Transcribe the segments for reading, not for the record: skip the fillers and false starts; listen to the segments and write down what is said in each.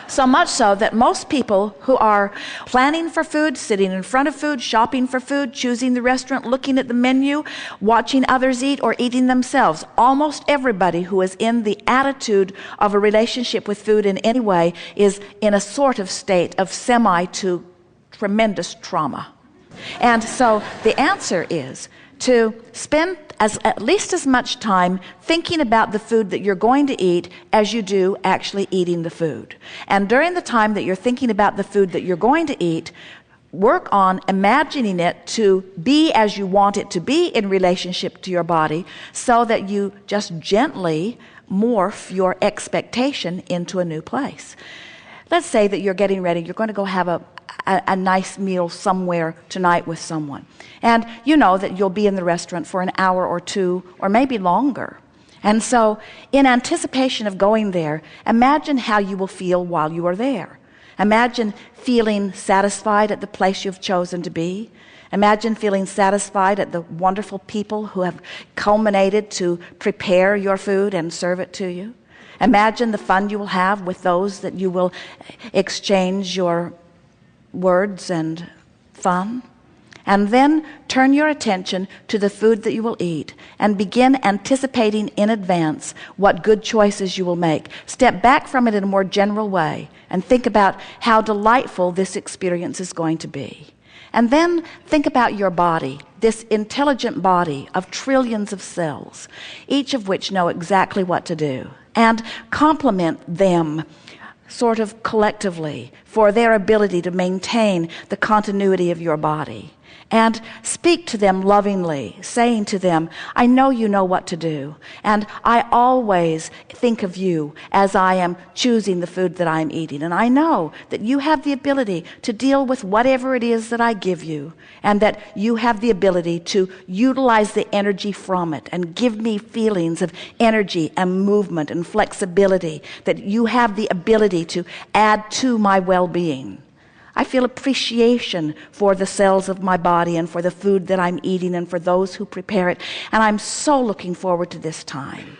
So much so that most people who are planning for food, sitting in front of food, shopping for food, choosing the restaurant, looking at the menu, watching others eat, or eating themselves, almost everybody who is in the attitude of a relationship with food in any way is in a sort of state of semi to tremendous trauma. And so the answer is to spend at least as much time thinking about the food that you're going to eat as you do actually eating the food. And during the time that you're thinking about the food that you're going to eat, work on imagining it to be as you want it to be in relationship to your body, so that you just gently morph your expectation into a new place. Let's say that you're getting ready, you're going to go have a nice meal somewhere tonight with someone. And you know that you'll be in the restaurant for an hour or two, or maybe longer. And so, in anticipation of going there, imagine how you will feel while you are there. Imagine feeling satisfied at the place you've chosen to be. Imagine feeling satisfied at the wonderful people who have culminated to prepare your food and serve it to you. Imagine the fun you will have with those that you will exchange your words and fun. And then turn your attention to the food that you will eat and begin anticipating in advance what good choices you will make. Step back from it in a more general way and think about how delightful this experience is going to be. And then think about your body, this intelligent body of trillions of cells, each of which know exactly what to do, and compliment them sort of collectively for their ability to maintain the continuity of your body. And speak to them lovingly, saying to them, I know you know what to do, and I always think of you as I am choosing the food that I'm eating. And I know that you have the ability to deal with whatever it is that I give you, and that you have the ability to utilize the energy from it and give me feelings of energy and movement and flexibility, that you have the ability to add to my well-being. I feel appreciation for the cells of my body and for the food that I'm eating and for those who prepare it. And I'm so looking forward to this time.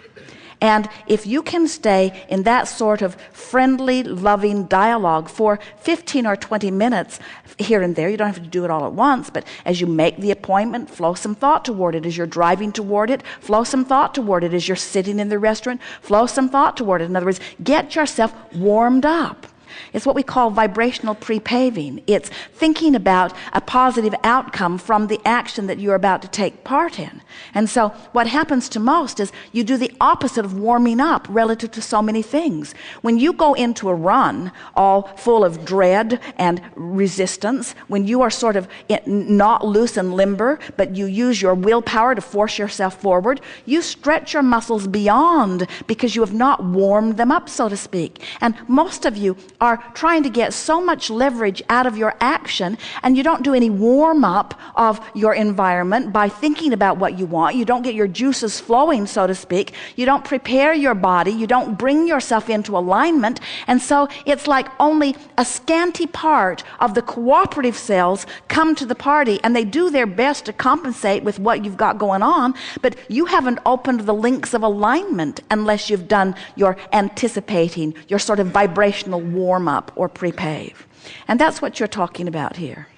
And if you can stay in that sort of friendly, loving dialogue for 15 or 20 minutes here and there, you don't have to do it all at once, but as you make the appointment, flow some thought toward it. As you're driving toward it, flow some thought toward it. As you're sitting in the restaurant, flow some thought toward it. In other words, get yourself warmed up. It's what we call vibrational pre-paving. It's thinking about a positive outcome from the action that you're about to take part in. And so what happens to most is you do the opposite of warming up relative to so many things. When you go into a run all full of dread and resistance, when you are sort of not loose and limber, but you use your willpower to force yourself forward, you stretch your muscles beyond because you have not warmed them up, so to speak. And most of you are trying to get so much leverage out of your action, and you don't do any warm-up of your environment by thinking about what you want. You don't get your juices flowing, so to speak. You don't prepare your body. You don't bring yourself into alignment. And so it's like only a scanty part of the cooperative cells come to the party, and they do their best to compensate with what you've got going on, but you haven't opened the links of alignment unless you've done your anticipating, your sort of vibrational warm-up or pre-pave. And that's what you're talking about here.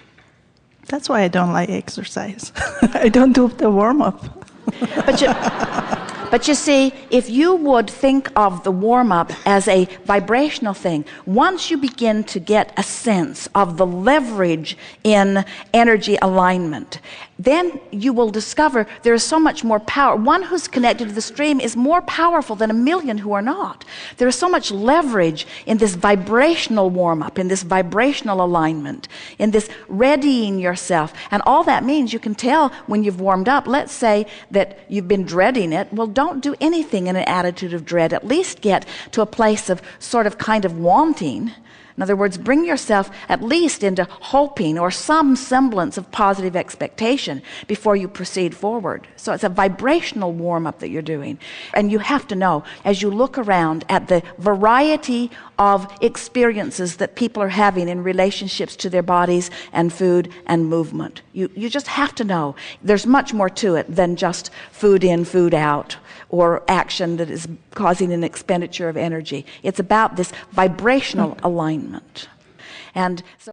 That's why I don't like exercise. I don't do the warm-up. But you see, if you would think of the warm-up as a vibrational thing, once you begin to get a sense of the leverage in energy alignment, then you will discover there is so much more power. One who's connected to the stream is more powerful than a million who are not. There is so much leverage in this vibrational warm-up, in this vibrational alignment, in this readying yourself. And all that means, you can tell when you've warmed up. Let's say that you've been dreading it. Well, don't do anything in an attitude of dread. At least get to a place of sort of kind of wanting, In other words, bring yourself at least into hoping or some semblance of positive expectation before you proceed forward. So it's a vibrational warm-up that you're doing. And you have to know, as you look around at the variety of experiences that people are having in relationships to their bodies and food and movement, you just have to know there's much more to it than just food in, food out, or action that is causing an expenditure of energy. It's about this vibrational alignment. And so